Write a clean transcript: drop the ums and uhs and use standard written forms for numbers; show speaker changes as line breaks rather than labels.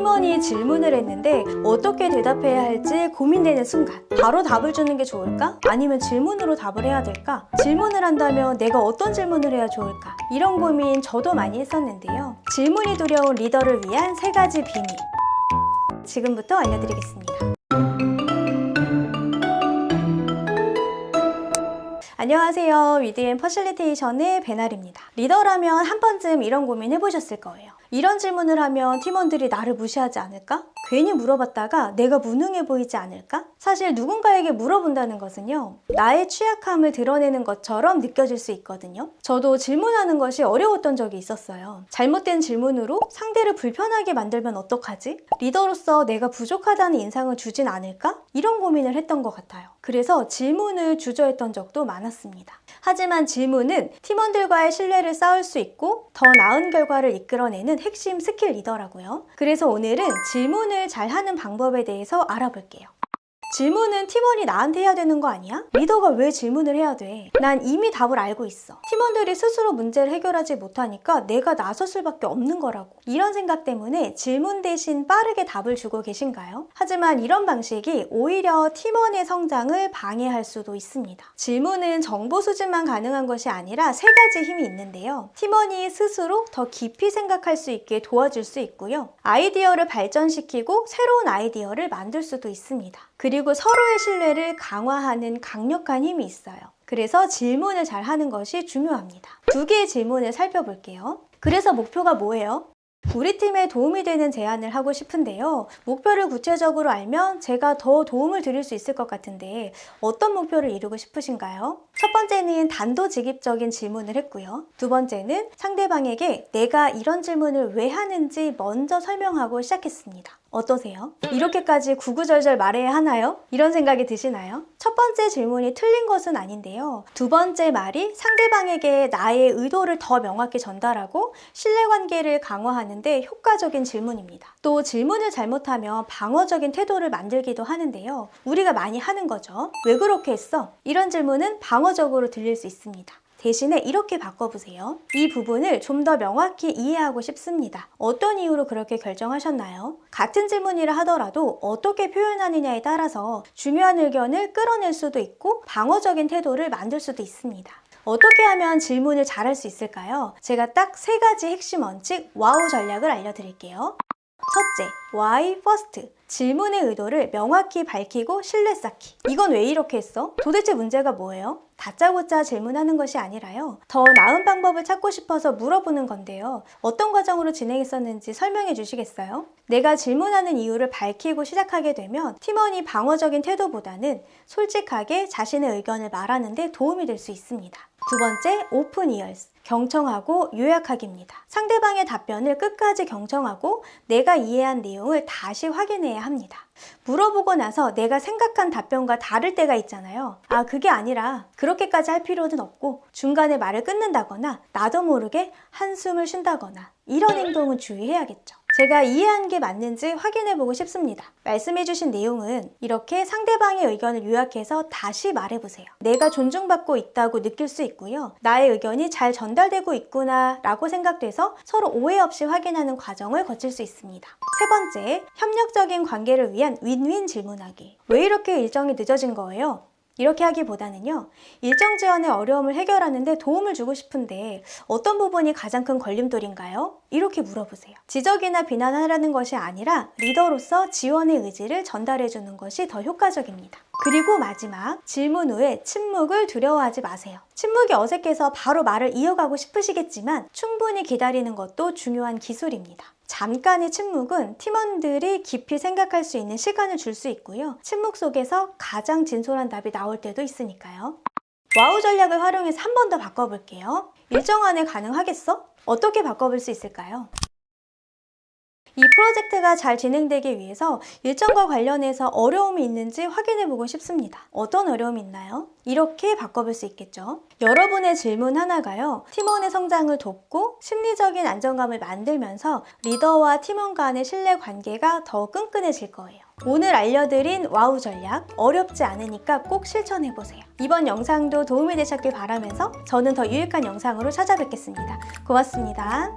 팀원이 질문을 했는데 어떻게 대답해야 할지 고민되는 순간 바로 답을 주는 게 좋을까? 아니면 질문으로 답을 해야 될까? 질문을 한다면 내가 어떤 질문을 해야 좋을까? 이런 고민 저도 많이 했었는데요. 질문이 두려운 리더를 위한 3가지 비밀 지금부터 알려드리겠습니다. 안녕하세요. 위드앤 퍼실리테이션의 배나리입니다. 리더라면 한 번쯤 이런 고민 해보셨을 거예요. 이런 질문을 하면 팀원들이 나를 무시하지 않을까? 괜히 물어봤다가 내가 무능해 보이지 않을까? 사실 누군가에게 물어본다는 것은요, 나의 취약함을 드러내는 것처럼 느껴질 수 있거든요. 저도 질문하는 것이 어려웠던 적이 있었어요. 잘못된 질문으로 상대를 불편하게 만들면 어떡하지? 리더로서 내가 부족하다는 인상을 주진 않을까? 이런 고민을 했던 것 같아요. 그래서 질문을 주저했던 적도 많았습니다. 하지만 질문은 팀원들과의 신뢰를 쌓을 수 있고 더 나은 결과를 이끌어내는 핵심 스킬 리더라고요. 그래서 오늘은 질문을 잘하는 방법에 대해서 알아볼게요. 질문은 팀원이 나한테 해야 되는 거 아니야? 리더가 왜 질문을 해야 돼? 난 이미 답을 알고 있어. 팀원들이 스스로 문제를 해결하지 못하니까 내가 나설 수밖에 없는 거라고. 이런 생각 때문에 질문 대신 빠르게 답을 주고 계신가요? 하지만 이런 방식이 오히려 팀원의 성장을 방해할 수도 있습니다. 질문은 정보 수집만 가능한 것이 아니라 3가지 힘이 있는데요. 팀원이 스스로 더 깊이 생각할 수 있게 도와줄 수 있고요. 아이디어를 발전시키고 새로운 아이디어를 만들 수도 있습니다. 그리고 서로의 신뢰를 강화하는 강력한 힘이 있어요. 그래서 질문을 잘 하는 것이 중요합니다. 2개의 질문을 살펴볼게요. 그래서 목표가 뭐예요? 우리 팀에 도움이 되는 제안을 하고 싶은데요. 목표를 구체적으로 알면 제가 더 도움을 드릴 수 있을 것 같은데 어떤 목표를 이루고 싶으신가요? 첫 번째는 단도직입적인 질문을 했고요. 2번째는 상대방에게 내가 이런 질문을 왜 하는지 먼저 설명하고 시작했습니다. 어떠세요? 이렇게까지 구구절절 말해야 하나요? 이런 생각이 드시나요? 첫 번째 질문이 틀린 것은 아닌데요. 2번째 말이 상대방에게 나의 의도를 더 명확히 전달하고 신뢰관계를 강화하는데 효과적인 질문입니다. 또 질문을 잘못하면 방어적인 태도를 만들기도 하는데요. 우리가 많이 하는 거죠. 왜 그렇게 했어? 이런 질문은 방어적으로 들릴 수 있습니다. 대신에 이렇게 바꿔보세요. 이 부분을 좀 더 명확히 이해하고 싶습니다. 어떤 이유로 그렇게 결정하셨나요? 같은 질문이라 하더라도 어떻게 표현하느냐에 따라서 중요한 의견을 끌어낼 수도 있고 방어적인 태도를 만들 수도 있습니다. 어떻게 하면 질문을 잘할 수 있을까요? 제가 딱 3가지 핵심 원칙 와우 전략을 알려드릴게요. 첫째, why first. 질문의 의도를 명확히 밝히고 신뢰 쌓기. 이건 왜 이렇게 했어? 도대체 문제가 뭐예요? 다짜고짜 질문하는 것이 아니라요. 더 나은 방법을 찾고 싶어서 물어보는 건데요. 어떤 과정으로 진행했었는지 설명해 주시겠어요? 내가 질문하는 이유를 밝히고 시작하게 되면 팀원이 방어적인 태도보다는 솔직하게 자신의 의견을 말하는 데 도움이 될 수 있습니다. 2번째, open ears. 경청하고 요약하기입니다. 상대방의 답변을 끝까지 경청하고 내가 이해한 내용을 다시 확인해야 합니다. 물어보고 나서 내가 생각한 답변과 다를 때가 있잖아요. 그게 아니라 그렇게까지 할 필요는 없고 중간에 말을 끊는다거나 나도 모르게 한숨을 쉰다거나 이런 행동은 주의해야겠죠. 제가 이해한 게 맞는지 확인해보고 싶습니다. 말씀해주신 내용은 이렇게 상대방의 의견을 요약해서 다시 말해보세요. 내가 존중받고 있다고 느낄 수 있고요. 나의 의견이 잘 전달되고 있구나 라고 생각돼서 서로 오해 없이 확인하는 과정을 거칠 수 있습니다. 3번째, 협력적인 관계를 위한 윈윈 질문하기. 왜 이렇게 일정이 늦어진 거예요? 이렇게 하기보다는요, 일정 지연의 어려움을 해결하는데 도움을 주고 싶은데 어떤 부분이 가장 큰 걸림돌인가요? 이렇게 물어보세요. 지적이나 비난하라는 것이 아니라 리더로서 지원의 의지를 전달해주는 것이 더 효과적입니다. 그리고 마지막, 질문 후에 침묵을 두려워하지 마세요. 침묵이 어색해서 바로 말을 이어가고 싶으시겠지만 충분히 기다리는 것도 중요한 기술입니다. 잠깐의 침묵은 팀원들이 깊이 생각할 수 있는 시간을 줄 수 있고요. 침묵 속에서 가장 진솔한 답이 나올 때도 있으니까요. 와우 전략을 활용해서 한 번 더 바꿔볼게요. 일정 안에 가능하겠어? 어떻게 바꿔볼 수 있을까요? 이 프로젝트가 잘 진행되기 위해서 일정과 관련해서 어려움이 있는지 확인해보고 싶습니다. 어떤 어려움이 있나요? 이렇게 바꿔볼 수 있겠죠. 여러분의 질문 하나가요, 팀원의 성장을 돕고 심리적인 안정감을 만들면서 리더와 팀원 간의 신뢰 관계가 더 끈끈해질 거예요. 오늘 알려드린 와우 전략 어렵지 않으니까 꼭 실천해보세요. 이번 영상도 도움이 되셨길 바라면서 저는 더 유익한 영상으로 찾아뵙겠습니다. 고맙습니다.